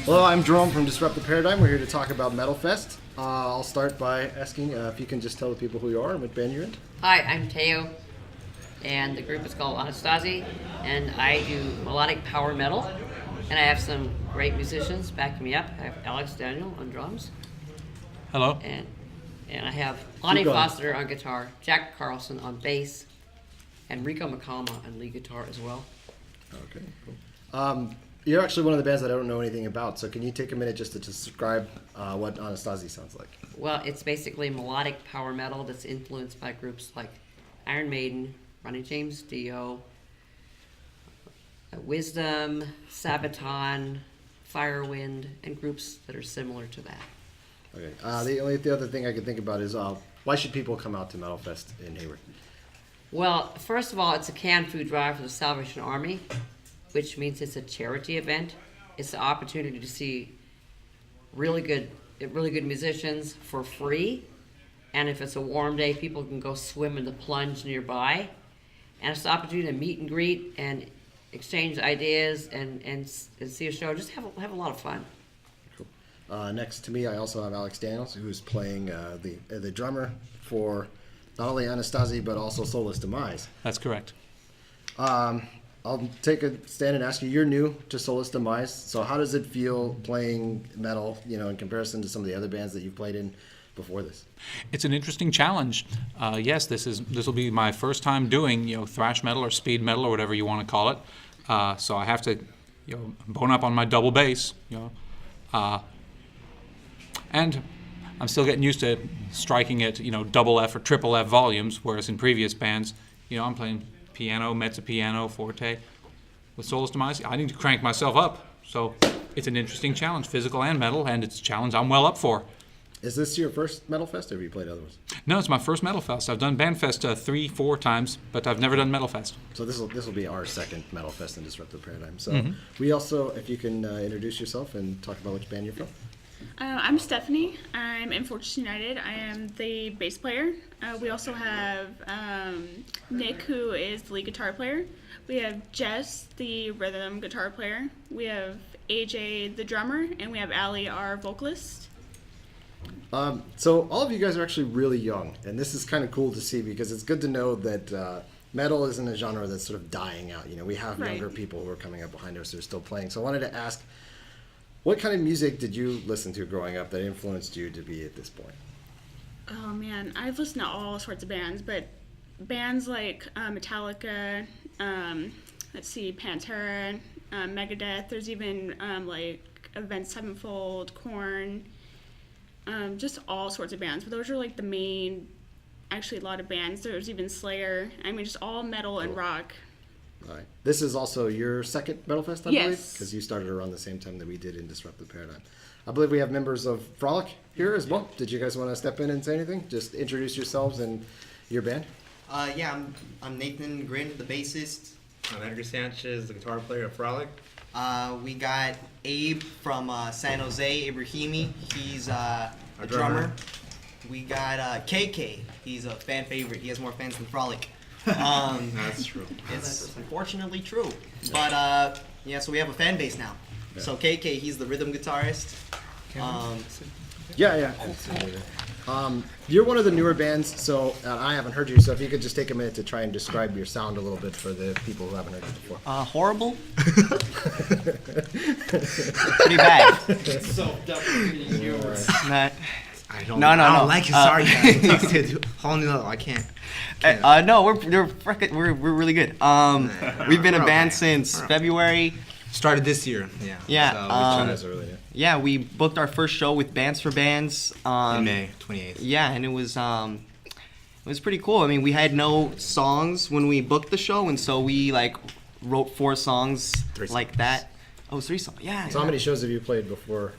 Hello, I'm Jerome from Disrupt the Paradigm. We're here to talk about Metalfest. I'll start by asking if you can just tell the people who you are and what band you're in. Hi, I'm Teo, and the group is called Anastasi, and I do melodic power metal, and I have some great musicians backing me up. I have Alex Daniel on drums. Hello. And I have Lonnie Foster on guitar, Jack Carlson on bass, and Rico Makama on lead guitar as well. Okay, cool. You're actually one of the bands that I don't know anything about, so can you take a minute just to describe what Anastasi sounds like? Well, it's basically melodic power metal that's influenced by groups like Iron Maiden, Ronnie James Dio, Wisdom, Sabaton, Firewind, and groups that are similar to that. Okay. The other thing I can think about is why should people come out to Metalfest in Hayward? Well, first of all, it's a canned food drive for the Salvation Army, which means it's a charity event. It's the opportunity to see really good musicians for free. And if it's a warm day, people can go swim in the plunge nearby. And it's the opportunity to meet and greet and exchange ideas and see a show. Just have a lot of fun. Cool. Next to me, I also have Alex Daniels, who's playing the drummer for not only Anastasi, but also Soulless Demise. That's correct. I'll take a stand and ask you, you're new to Soulless Demise, so how does it feel playing metal, in comparison to some of the other bands that you've played in before this? It's an interesting challenge. Yes, this will be my first time doing, thrash metal or speed metal or whatever you want to call it. So I have to, bone up on my double bass, and I'm still getting used to striking at, double F or triple F volumes, whereas in previous bands, I'm playing piano, mezzo piano, forte. With Soulless Demise, I need to crank myself up. So it's an interesting challenge, physical and metal, and it's a challenge I'm well up for. Is this your first Metalfest, or have you played other ones? No, it's my first Metalfest. I've done Bandfest 3-4 times, but I've never done Metalfest. So this will be our second Metalfest in Disrupt the Paradigm. So we also, if you can introduce yourself and talk about which band you're from. I'm Stephanie. I'm in Fortress United. I am the bass player. We also have Nick, who is the lead guitar player. We have Jess, the rhythm guitar player. We have AJ, the drummer, and we have Allie, our vocalist. So all of you guys are actually really young, and this is kind of cool to see because it's good to know that metal isn't a genre that's sort of dying out. We have younger people who are coming up behind us who are still playing. So I wanted to ask, what kind of music did you listen to growing up that influenced you to be at this point? Oh man, I've listened to all sorts of bands, but bands like Metallica, Pantera, Megadeth. There's even like Avenged Sevenfold, Korn, just all sorts of bands. But those are like the main, actually a lot of bands. There's even Slayer. I mean, just all metal and rock. All right. This is also your second Metalfest, I believe? Because you started around the same time that we did in Disrupt the Paradigm. I believe we have members of Frolic here as well. Did you guys want to step in and say anything? Just introduce yourselves and your band. I'm Nathan Grin, the bassist. I'm Edgar Sanchez, the guitar player of Frolic. We got Abe from San Jose, Ibrahimi. He's a drummer. We got KK. He's a fan favorite. He has more fans than Frolic. That's true. It's unfortunately true. But so we have a fan base now. Yeah. So KK, he's the rhythm guitarist. You're one of the newer bands, so I haven't heard you, so if you could just take a minute to try and describe your sound a little bit for the people who haven't heard you before. Horrible. Pretty bad. It's so definitely yours. I don't like his sarcasm. It takes it to a whole new level. I can't. No, we're really good. We've been a band since February. Started this year. Yeah. So we booked our first show with Bands for Bands in May 28th. Yeah, and it was pretty cool. I mean, we had no songs when we booked the show, and so we wrote 4 songs like that. Oh, 3 songs. Yeah. So how many shows have you played before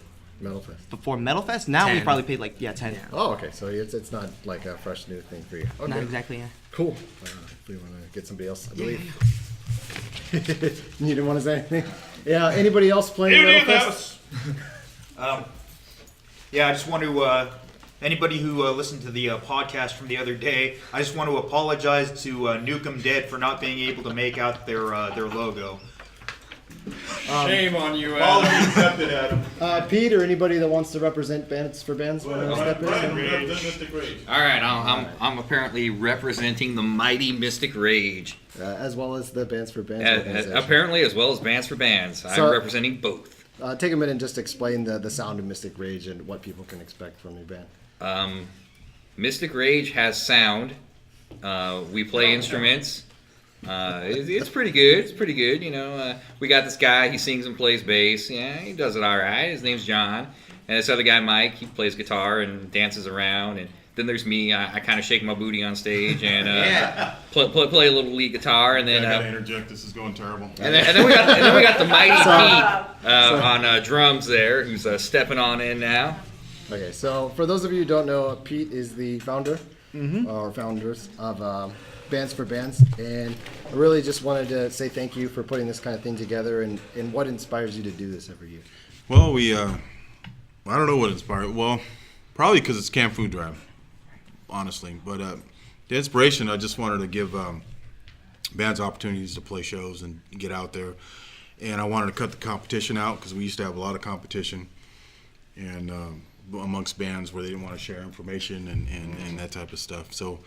Metalfest? Before Metalfest? Now 10. we probably played 10. Yeah. Oh, okay. So it's not like a fresh new thing for you. Okay. Not exactly, yeah. Cool. If we want to get somebody else, I believe. You didn't want to say anything? Yeah, anybody else playing Metalfest? I just want to anybody who listened to the podcast from the other day, I just want to apologize to Nukem Dead for not being able to make out their logo. Shame on you, Apology Adam. accepted, Adam. Pete or anybody that wants to represent Bands for Bands, want to step in? All right, I'm apparently representing the mighty Mystic Rage. As well as the Bands for Bands organization. Apparently, as well as Bands for Bands. I'm So- representing both. Take a minute and just explain the sound of Mystic Rage and what people can expect from your band. Mystic Rage has sound. We play instruments. It's pretty good. It's pretty good. You know, we got this guy. He sings and plays bass. Yeah, he does it all right. His name's John. And this other guy, Mike, he plays guitar and dances around. And then there's me. I kind of shake my booty on stage and play a little lead guitar. And then I gotta interject. This is going terrible. and then we got the mighty Pete on drums there, who's stepping on in now. Okay, so for those of you who don't know, Pete is the founder or founders of Bands for Bands, and I really just wanted to say thank you for putting this kind of thing together, and what inspires you to do this every year. Well, I don't know what inspired. Well, probably because it's Camp Food Drive, honestly. But the inspiration, I just wanted to give bands opportunities to play shows and get out there, and I wanted to cut the competition out because we used to have a lot of competition, and amongst bands where they didn't want to share information and that type of stuff. So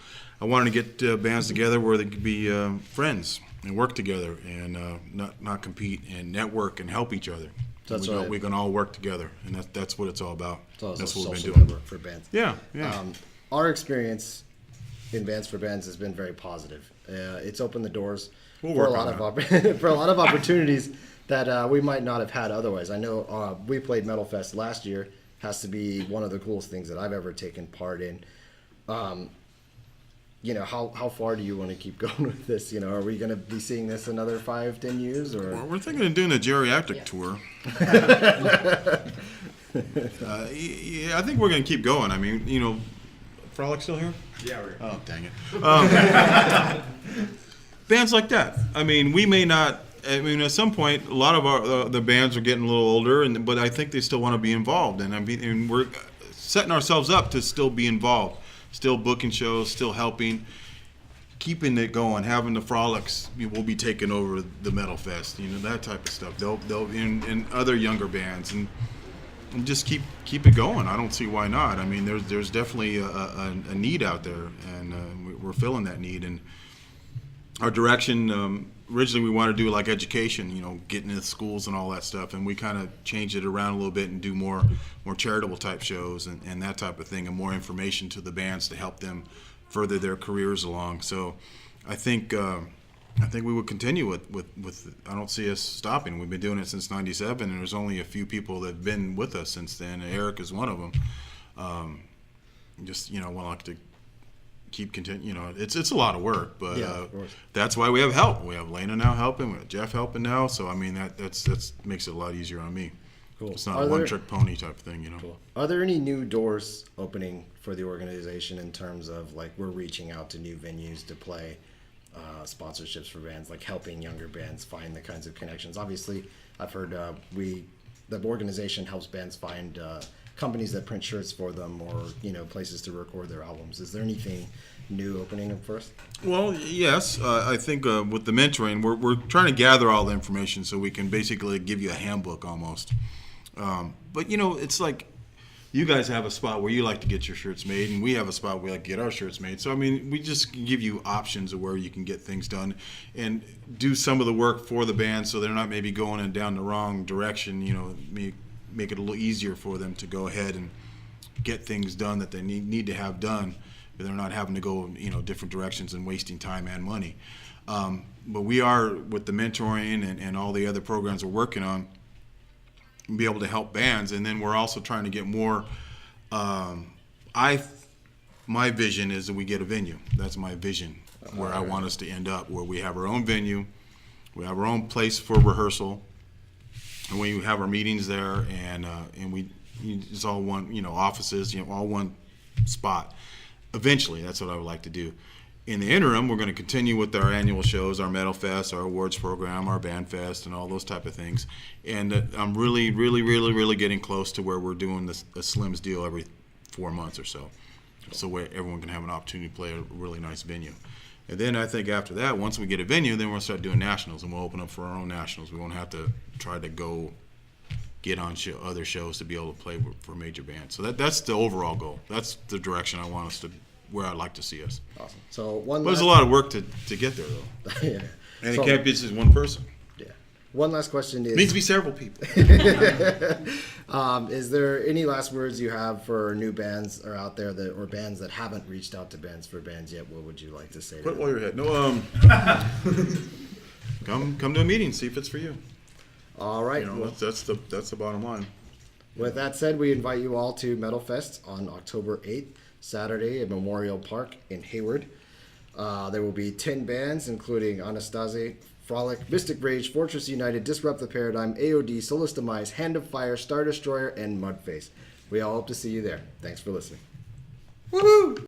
I wanted to get bands together where they could be friends and work together and not compete and network and help each other. That's we right. We can all work together, and that's what it's all about. It's also That's what we've social been doing. network for bands. Yeah. Our experience in Bands for Bands has been very positive. It's opened the doors We'll for a work lot on of for a lot of opportunities that we might not have had otherwise. I know we played Metalfest last year. Has to be one of the coolest things that I've ever taken part in. You know, how far do you want to keep going with this? You know, are we going to be seeing this another 5-10 years? Or We're thinking of doing a geriatric tour. Yeah, I think we're going to keep going. I mean, you know, Frolic still here? Yeah, we're Oh, dang it. Bands like that. I mean, we may not. I mean, at some point, a lot of our the bands are getting a little older, but I think they still want to be involved, and we're setting ourselves up to still be involved, still booking shows, still helping, keeping it going, having the Frolics. We'll be taking over the Metalfest, you know, that type of stuff. They'll in other younger bands and just keep it going. I don't see why not. I mean, there's definitely a need out there, and we're filling that need. And our direction. Originally, we wanted to do like education, you know, getting into schools and all that stuff, and we kind of changed it around a little bit and do more charitable type shows and that type of thing, and more information to the bands to help them further their careers along. So, I think we would continue with. I don't see us stopping. We've been doing it since '97, and there's only a few people that have been with us since then. Eric is one of them. Just want like to keep continue. You know, it's a lot of work, but of course. that's why we have help. We have Lena now helping. We have Jeff helping now. So I mean that's makes it a lot easier on me. Cool. It's not a one-trick pony type of thing, you know. Cool. Are there any new doors opening for the organization in terms of like we're reaching out to new venues to play, sponsorships for bands, like helping younger bands find the kinds of connections? Obviously, I've heard the organization helps bands find companies that print shirts for them, or places to record their albums. Is there anything new opening up first? Well, yes. I think with the mentoring, we're trying to gather all the information so we can basically give you a handbook almost. But it's like you guys have a spot where you like to get your shirts made, and we have a spot where we like to get our shirts made. So I mean, we just give you options of where you can get things done and do some of the work for the band, so they're not maybe going down the wrong direction. Make it a little easier for them to go ahead and get things done that they need to have done. They're not having to go different directions and wasting time and money. But we are, with the mentoring and all the other programs we're working on, be able to help bands. And then we're also trying to get more. My vision is that we get a venue. That's my vision, where I want us to end up, where we have our own venue, we have our own place for rehearsal, and we have our meetings there, and it's all one, offices, all one spot. Eventually, that's what I would like to do. In the interim, we're going to continue with our annual shows, our Metalfest, our awards program, our band fest, and all those type of things. And I'm really, really, really, really getting close to where we're doing a Slim's deal every 4 months or so, so where everyone can have an opportunity to play a really nice venue. And then I think after that, once we get a venue, then we'll start doing nationals, and we'll open up for our own nationals. We won't have to try to go get on other shows to be able to play for major bands. So that's the overall goal. That's the direction I want us to, where I'd like to see us. Awesome. So one. But there's a lot of work to get there, though. Yeah. And So- it can't be just one person. Yeah. One last question It needs is: to be several people. is there any last words you have for new bands or out there or bands that haven't reached out to bands for bands yet? What would you like to say? To Put it them? while you're ahead. No, come to a meeting, see if it's for you. All right. You know, Well, that's the bottom line. with that said, we invite you all to Metalfest on October 8th, Saturday at Memorial Park in Hayward. There will be 10 bands, including Anastasi, Frolic, Mystic Rage, Fortress United, Disrupt the Paradigm, AOD, Solus Demise, Hand of Fire, Star Destroyer, and Mudface. We all hope to see you there. Thanks for listening. Woohoo!